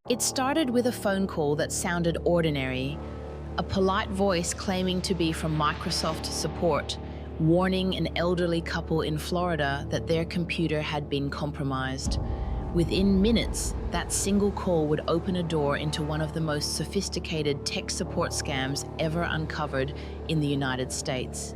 It started with a phone call that sounded ordinary, a polite voice claiming to be from Microsoft support, warning an elderly couple in Florida that their computer had been compromised. Within minutes, that single call would open a door into one of the most sophisticated tech support scams ever uncovered in the United States.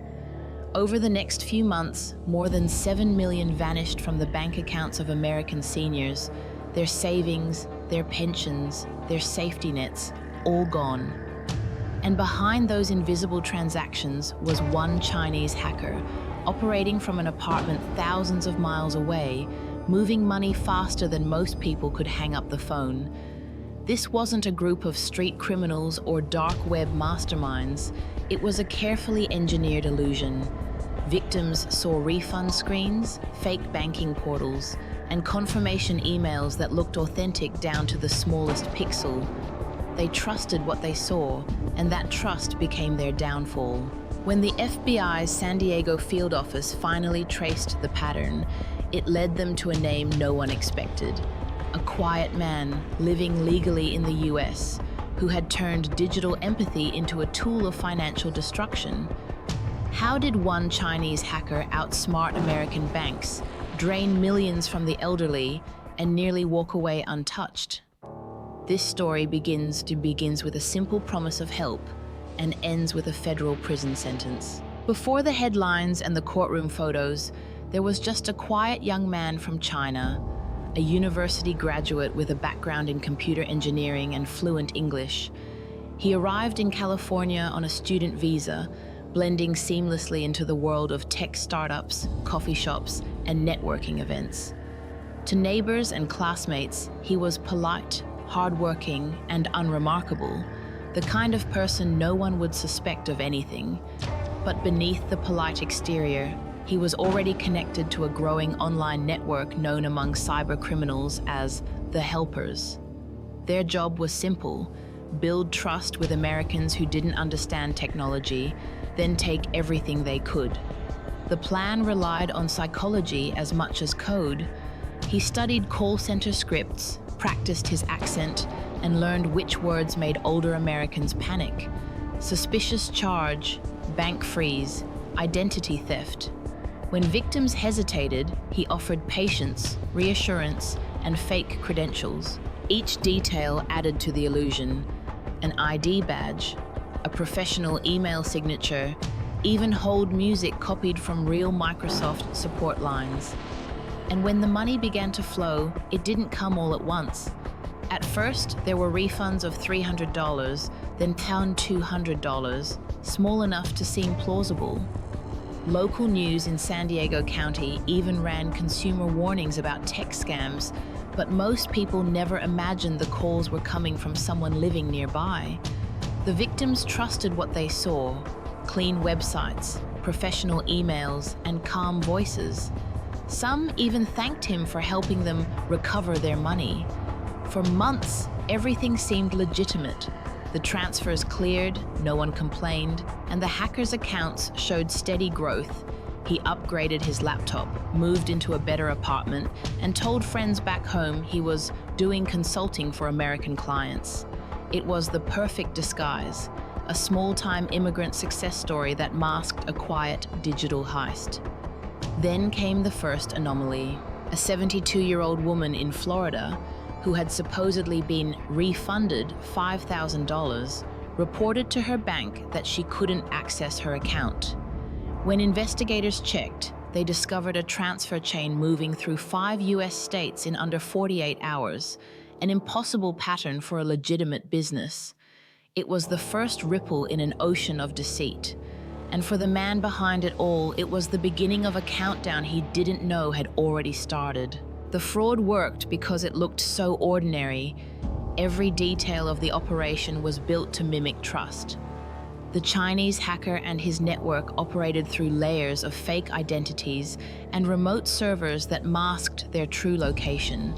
Over the next few months, more than 7 million vanished from the bank accounts of American seniors, their savings, their pensions, their safety nets, all gone. And behind those invisible transactions was one Chinese hacker, operating from an apartment thousands of miles away, moving money faster than most people could hang up the phone. This wasn't a group of street criminals or dark web masterminds. It was a carefully engineered illusion. Victims saw refund screens, fake banking portals, and confirmation emails that looked authentic down to the smallest pixel. They trusted what they saw, and that trust became their downfall. When the FBI's San Diego field office finally traced the pattern, it led them to a name no one expected. A quiet man living legally in the US who had turned digital empathy into a tool of financial destruction. How did one Chinese hacker outsmart American banks, drain millions from the elderly, and nearly walk away untouched? This story begins with a simple promise of help and ends with a federal prison sentence. Before the headlines and the courtroom photos, there was just a quiet young man from China, a university graduate with a background in computer engineering and fluent English. He arrived in California on a student visa, blending seamlessly into the world of tech startups, coffee shops, and networking events. To neighbors and classmates, he was polite, hardworking, and unremarkable, the kind of person no one would suspect of anything. But beneath the polite exterior, he was already connected to a growing online network known among cyber criminals as the Helpers. Their job was simple: build trust with Americans who didn't understand technology, then take everything they could. The plan relied on psychology as much as code. He studied call center scripts, practiced his accent, and learned which words made older Americans panic. Suspicious charge, bank freeze, identity theft. When victims hesitated, he offered patience, reassurance, and fake credentials. Each detail added to the illusion: an ID badge, a professional email signature, even hold music copied from real Microsoft support lines. And when the money began to flow, it didn't come all at once. At first, there were refunds of $300, then $200, small enough to seem plausible. Local news in San Diego County even ran consumer warnings about tech scams, but most people never imagined the calls were coming from someone living nearby. The victims trusted what they saw: clean websites, professional emails, and calm voices. Some even thanked him for helping them recover their money. For months, everything seemed legitimate. The transfers cleared, no one complained, and the hacker's accounts showed steady growth. He upgraded his laptop, moved into a better apartment, and told friends back home he was doing consulting for American clients. It was the perfect disguise, a small-time immigrant success story that masked a quiet digital heist. Then came the first anomaly. A 72-year-old woman in Florida, who had supposedly been refunded $5,000, reported to her bank that she couldn't access her account. When investigators checked, they discovered a transfer chain moving through 5 US states in under 48 hours, an impossible pattern for a legitimate business. It was the first ripple in an ocean of deceit. And for the man behind it all, it was the beginning of a countdown he didn't know had already started. The fraud worked because it looked so ordinary. Every detail of the operation was built to mimic trust. The Chinese hacker and his network operated through layers of fake identities and remote servers that masked their true location.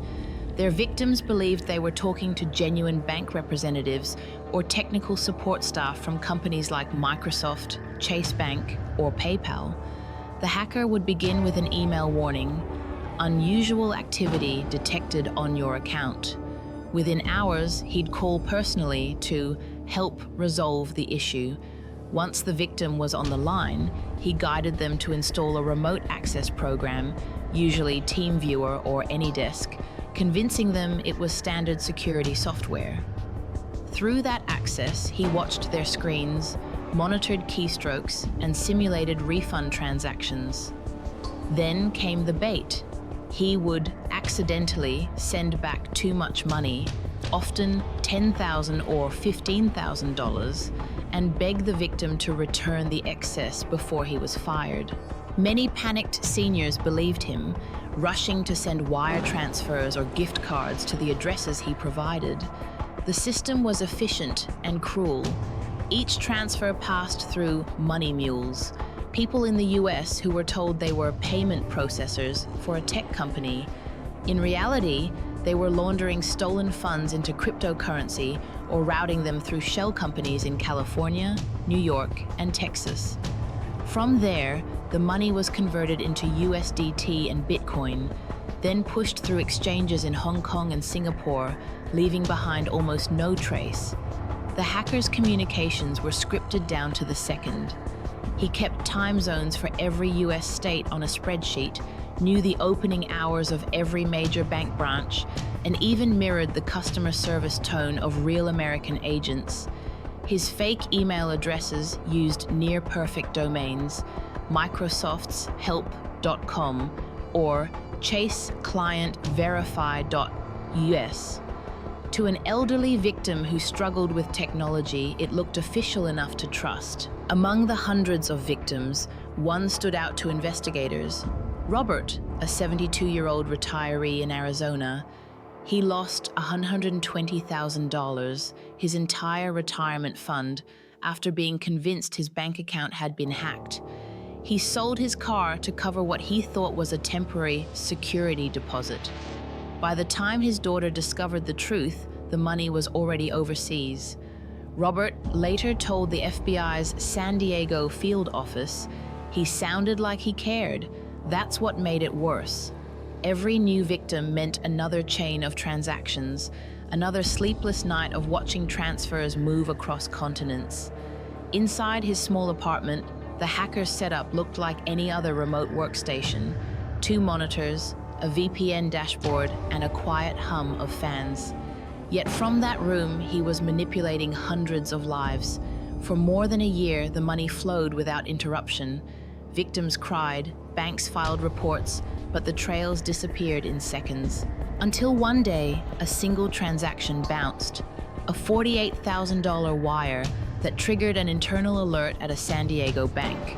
Their victims believed they were talking to genuine bank representatives or technical support staff from companies like Microsoft, Chase Bank, or PayPal. The hacker would begin with an email warning: unusual activity detected on your account. Within hours, he'd call personally to help resolve the issue. Once the victim was on the line, he guided them to install a remote access program, usually TeamViewer or AnyDesk, convincing them it was standard security software. Through that access, he watched their screens, monitored keystrokes, and simulated refund transactions. Then came the bait. He would accidentally send back too much money, often $10,000 or $15,000, and beg the victim to return the excess before he was fired. Many panicked seniors believed him, rushing to send wire transfers or gift cards to the addresses he provided. The system was efficient and cruel. Each transfer passed through money mules, people in the US who were told they were payment processors for a tech company. In reality, they were laundering stolen funds into cryptocurrency or routing them through shell companies in California, New York, and Texas. From there, the money was converted into USDT and Bitcoin, then pushed through exchanges in Hong Kong and Singapore, leaving behind almost no trace. The hacker's communications were scripted down to the second. He kept time zones for every US state on a spreadsheet, knew the opening hours of every major bank branch, and even mirrored the customer service tone of real American agents. His fake email addresses used near-perfect domains, Microsoft's help.com or chaseclientverify.us. To an elderly victim who struggled with technology, it looked official enough to trust. Among the hundreds of victims, one stood out to investigators. Robert, a 72-year-old retiree in Arizona, he lost $120,000, his entire retirement fund, after being convinced his bank account had been hacked. He sold his car to cover what he thought was a temporary security deposit. By the time his daughter discovered the truth, the money was already overseas. Robert later told the FBI's San Diego field office, "He sounded like he cared. That's what made it worse." Every new victim meant another chain of transactions, another sleepless night of watching transfers move across continents. Inside his small apartment, the hacker's setup looked like any other remote workstation: 2 monitors, a VPN dashboard, and a quiet hum of fans. Yet from that room, he was manipulating hundreds of lives. For more than a year, the money flowed without interruption. Victims cried, banks filed reports, but the trails disappeared in seconds. Until one day, a single transaction bounced, a $48,000 wire that triggered an internal alert at a San Diego bank.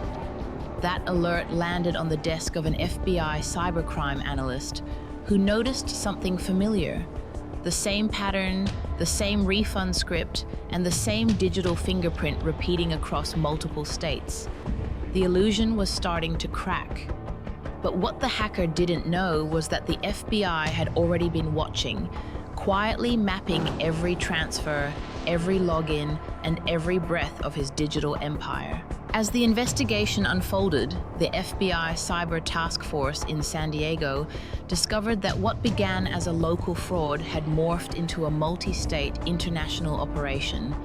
That alert landed on the desk of an FBI cybercrime analyst who noticed something familiar. The same pattern, the same refund script, and the same digital fingerprint repeating across multiple states. The illusion was starting to crack. But what the hacker didn't know was that the FBI had already been watching, quietly mapping every transfer, every login, and every breath of his digital empire. As the investigation unfolded, the FBI Cyber Task Force in San Diego discovered that what began as a local fraud had morphed into a multi-state international operation.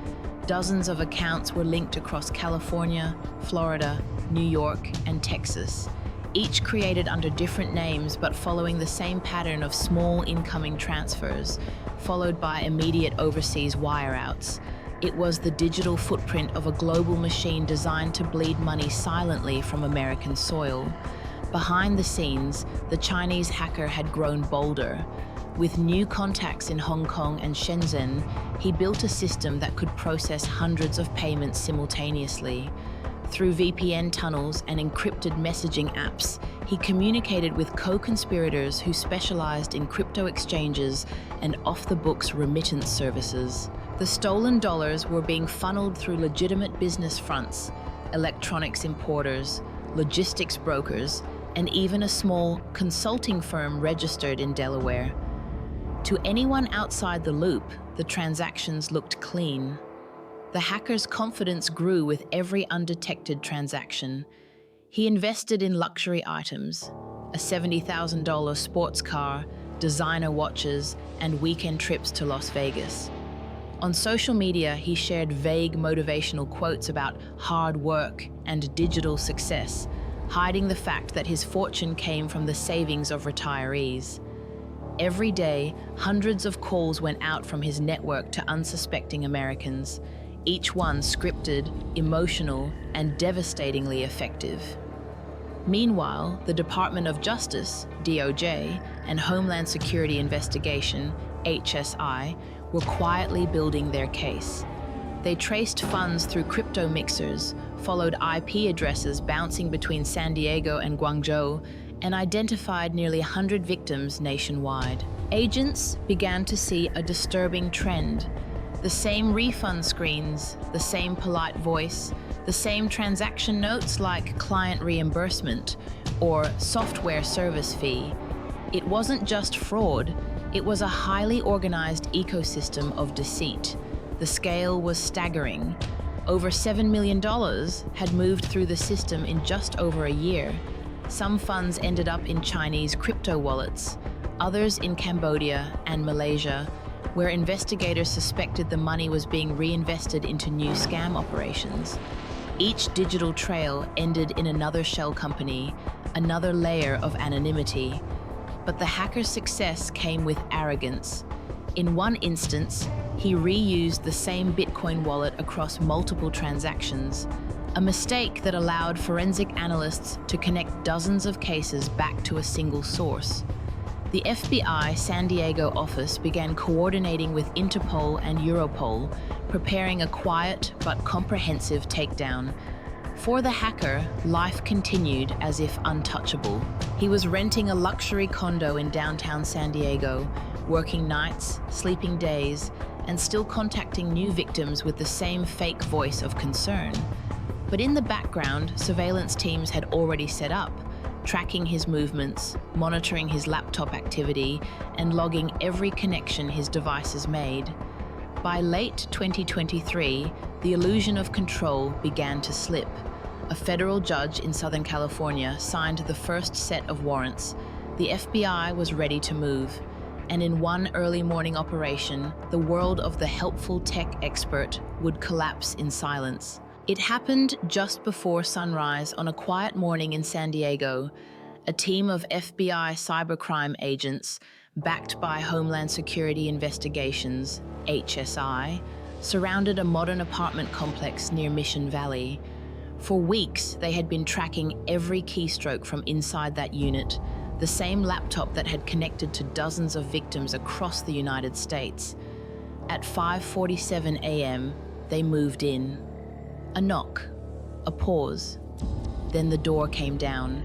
Dozens of accounts were linked across California, Florida, New York, and Texas, each created under different names but following the same pattern of small incoming transfers, followed by immediate overseas wireouts. It was the digital footprint of a global machine designed to bleed money silently from American soil. Behind the scenes, the Chinese hacker had grown bolder. With new contacts in Hong Kong and Shenzhen, he built a system that could process hundreds of payments simultaneously. Through VPN tunnels and encrypted messaging apps, he communicated with co-conspirators who specialized in crypto exchanges and off-the-books remittance services. The stolen dollars were being funneled through legitimate business fronts, electronics importers, logistics brokers, and even a small consulting firm registered in Delaware. To anyone outside the loop, the transactions looked clean. The hacker's confidence grew with every undetected transaction. He invested in luxury items, a $70,000 sports car, designer watches, and weekend trips to Las Vegas. On social media, he shared vague motivational quotes about hard work and digital success, hiding the fact that his fortune came from the savings of retirees. Every day, hundreds of calls went out from his network to unsuspecting Americans, each one scripted, emotional, and devastatingly effective. Meanwhile, the Department of Justice, DOJ, and Homeland Security Investigation, HSI, were quietly building their case. They traced funds through crypto mixers, followed IP addresses bouncing between San Diego and Guangzhou, and identified nearly 100 victims nationwide. Agents began to see a disturbing trend. The same refund screens, the same polite voice, the same transaction notes like client reimbursement or software service fee. It wasn't just fraud, it was a highly organized ecosystem of deceit. The scale was staggering. Over $7 million had moved through the system in just over a year. Some funds ended up in Chinese crypto wallets, others in Cambodia and Malaysia, where investigators suspected the money was being reinvested into new scam operations. Each digital trail ended in another shell company, another layer of anonymity. But the hacker's success came with arrogance. In one instance, he reused the same Bitcoin wallet across multiple transactions, a mistake that allowed forensic analysts to connect dozens of cases back to a single source. The FBI San Diego office began coordinating with Interpol and Europol, preparing a quiet but comprehensive takedown. For the hacker, life continued as if untouchable. He was renting a luxury condo in downtown San Diego, working nights, sleeping days, and still contacting new victims with the same fake voice of concern. But in the background, surveillance teams had already set up, tracking his movements, monitoring his laptop activity, and logging every connection his devices made. By late 2023, the illusion of control began to slip. A federal judge in Southern California signed the first set of warrants. The FBI was ready to move, and in one early morning operation, the world of the helpful tech expert would collapse in silence. It happened just before sunrise on a quiet morning in San Diego. A team of FBI cybercrime agents, backed by Homeland Security Investigations, HSI, surrounded a modern apartment complex near Mission Valley. For weeks, they had been tracking every keystroke from inside that unit, the same laptop that had connected to dozens of victims across the United States. At 5:47 a.m., they moved in. A knock, a pause, then the door came down.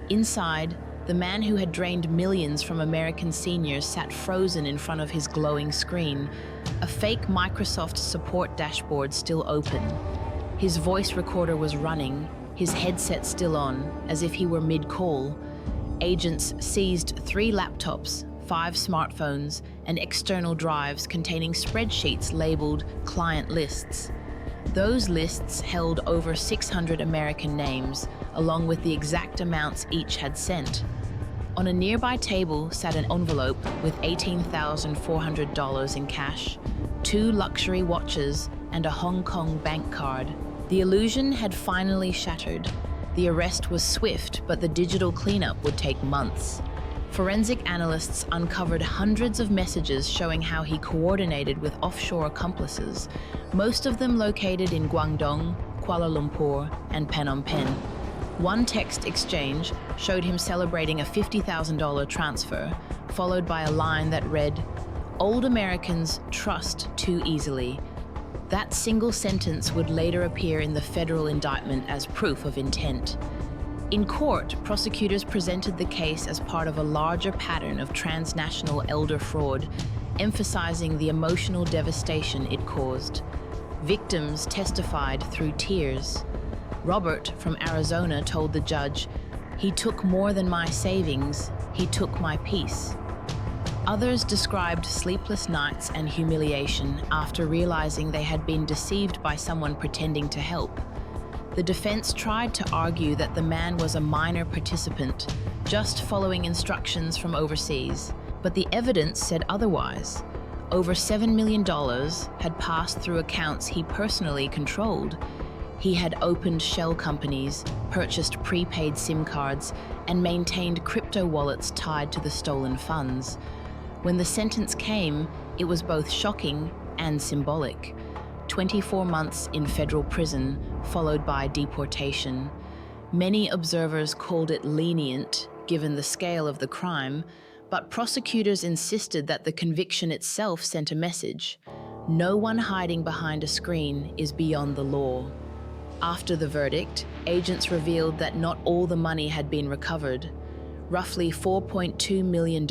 Inside, the man who had drained millions from American seniors sat frozen in front of his glowing screen, a fake Microsoft support dashboard still open. His voice recorder was running, his headset still on, as if he were mid-call. Agents seized 3 laptops, 5 smartphones, and external drives containing spreadsheets labeled client lists. Those lists held over 600 American names, along with the exact amounts each had sent. On a nearby table sat an envelope with $18,400 in cash, 2 luxury watches, and a Hong Kong bank card. The illusion had finally shattered. The arrest was swift, but the digital cleanup would take months. Forensic analysts uncovered hundreds of messages showing how he coordinated with offshore accomplices, most of them located in Guangdong, Kuala Lumpur, and Phnom Penh. One text exchange showed him celebrating a $50,000 transfer, followed by a line that read, "Old Americans trust too easily." That single sentence would later appear in the federal indictment as proof of intent. In court, prosecutors presented the case as part of a larger pattern of transnational elder fraud, emphasizing the emotional devastation it caused. Victims testified through tears. Robert from Arizona told the judge, "He took more than my savings, he took my peace." Others described sleepless nights and humiliation after realizing they had been deceived by someone pretending to help. The defense tried to argue that the man was a minor participant, just following instructions from overseas. But the evidence said otherwise. Over $7 million had passed through accounts he personally controlled. He had opened shell companies, purchased prepaid SIM cards, and maintained crypto wallets tied to the stolen funds. When the sentence came, it was both shocking and symbolic. 24 months in federal prison, followed by deportation. Many observers called it lenient, given the scale of the crime, but prosecutors insisted that the conviction itself sent a message. No one hiding behind a screen is beyond the law. After the verdict, agents revealed that not all the money had been recovered. Roughly $4.2 million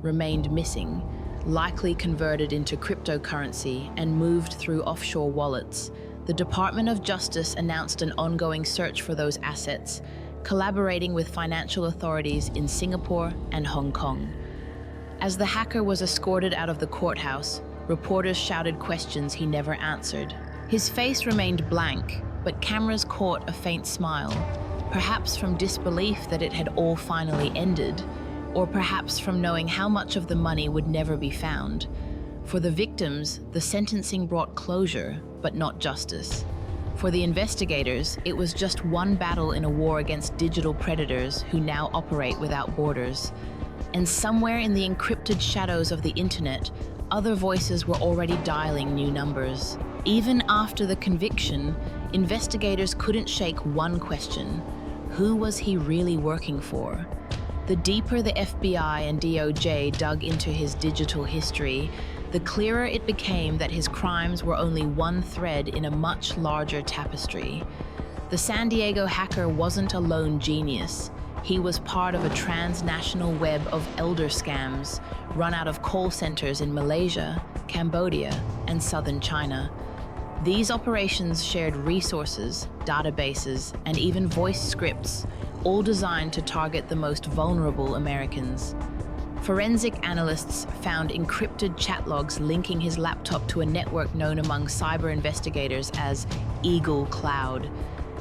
remained missing, likely converted into cryptocurrency and moved through offshore wallets. The Department of Justice announced an ongoing search for those assets, collaborating with financial authorities in Singapore and Hong Kong. As the hacker was escorted out of the courthouse, reporters shouted questions he never answered. His face remained blank, but cameras caught a faint smile, perhaps from disbelief that it had all finally ended, or perhaps from knowing how much of the money would never be found. For the victims, the sentencing brought closure, but not justice. For the investigators, it was just one battle in a war against digital predators who now operate without borders. And somewhere in the encrypted shadows of the internet, other voices were already dialing new numbers. Even after the conviction, investigators couldn't shake one question: who was he really working for? The deeper the FBI and DOJ dug into his digital history, the clearer it became that his crimes were only one thread in a much larger tapestry. The San Diego hacker wasn't a lone genius. He was part of a transnational web of elder scams run out of call centers in Malaysia, Cambodia, and southern China. These operations shared resources, databases, and even voice scripts, all designed to target the most vulnerable Americans. Forensic analysts found encrypted chat logs linking his laptop to a network known among cyber investigators as Eagle Cloud.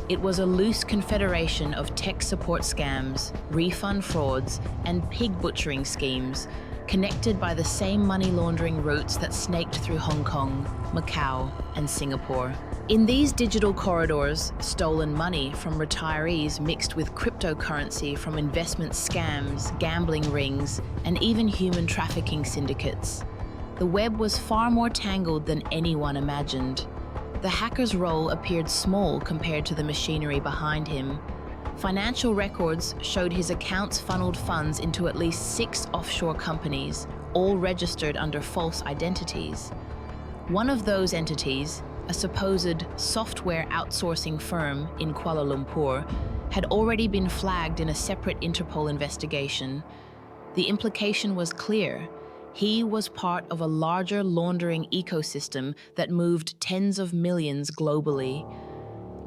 It was a loose confederation of tech support scams, refund frauds, and pig butchering schemes, connected by the same money laundering routes that snaked through Hong Kong, Macau, and Singapore. In these digital corridors, stolen money from retirees mixed with cryptocurrency from investment scams, gambling rings, and even human trafficking syndicates. The web was far more tangled than anyone imagined. The hacker's role appeared small compared to the machinery behind him. Financial records showed his accounts funneled funds into at least 6 offshore companies, all registered under false identities. One of those entities, a supposed software outsourcing firm in Kuala Lumpur, had already been flagged in a separate Interpol investigation. The implication was clear. He was part of a larger laundering ecosystem that moved tens of millions globally.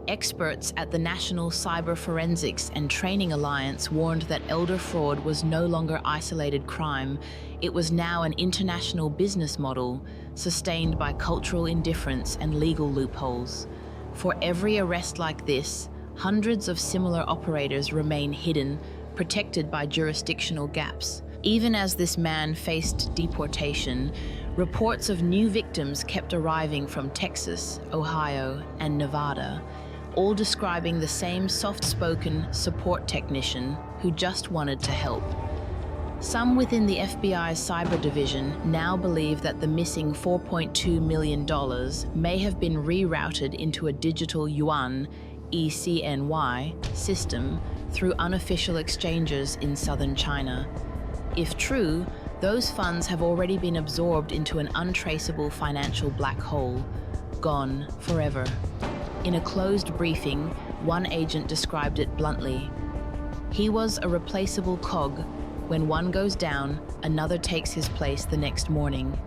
Experts at the National Cyber Forensics and Training Alliance warned that elder fraud was no longer isolated crime. It was now an international business model, sustained by cultural indifference and legal loopholes. For every arrest like this, hundreds of similar operators remain hidden, protected by jurisdictional gaps. Even as this man faced deportation, reports of new victims kept arriving from Texas, Ohio, and Nevada, all describing the same soft-spoken support technician who just wanted to help. Some within the FBI's cyber division now believe that the missing $4.2 million may have been rerouted into a digital yuan, ECNY, system through unofficial exchanges in southern China. If true, those funds have already been absorbed into an untraceable financial black hole, gone forever. In a closed briefing, one agent described it bluntly. He was a replaceable cog. When one goes down, another takes his place the next morning.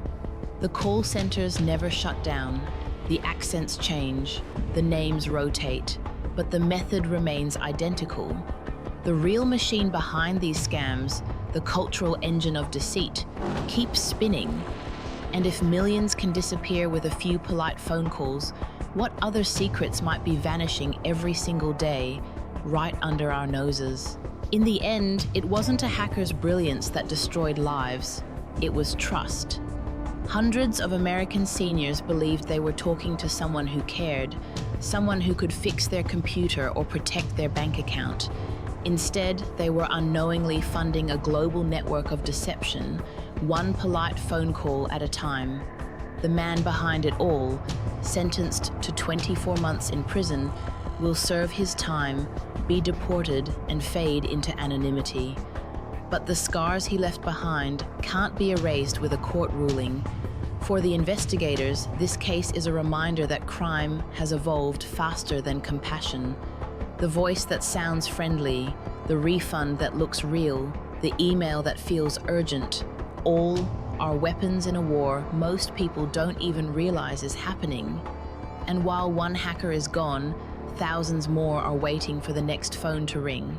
The call centers never shut down. The accents change, the names rotate, but the method remains identical. The real machine behind these scams, the cultural engine of deceit, keeps spinning. And if millions can disappear with a few polite phone calls, what other secrets might be vanishing every single day, right under our noses? In the end, it wasn't a hacker's brilliance that destroyed lives. It was trust. Hundreds of American seniors believed they were talking to someone who cared, someone who could fix their computer or protect their bank account. Instead, they were unknowingly funding a global network of deception, one polite phone call at a time. The man behind it all, sentenced to 24 months in prison, will serve his time, be deported, and fade into anonymity. But the scars he left behind can't be erased with a court ruling. For the investigators, this case is a reminder that crime has evolved faster than compassion. The voice that sounds friendly, the refund that looks real, the email that feels urgent, all are weapons in a war most people don't even realize is happening. And while one hacker is gone, thousands more are waiting for the next phone to ring.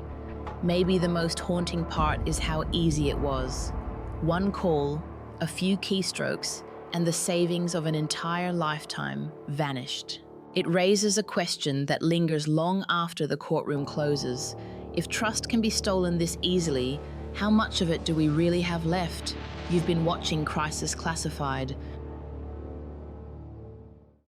Maybe the most haunting part is how easy it was. One call, a few keystrokes, and the savings of an entire lifetime vanished. It raises a question that lingers long after the courtroom closes. If trust can be stolen this easily, how much of it do we really have left? You've been watching Crisis Classified.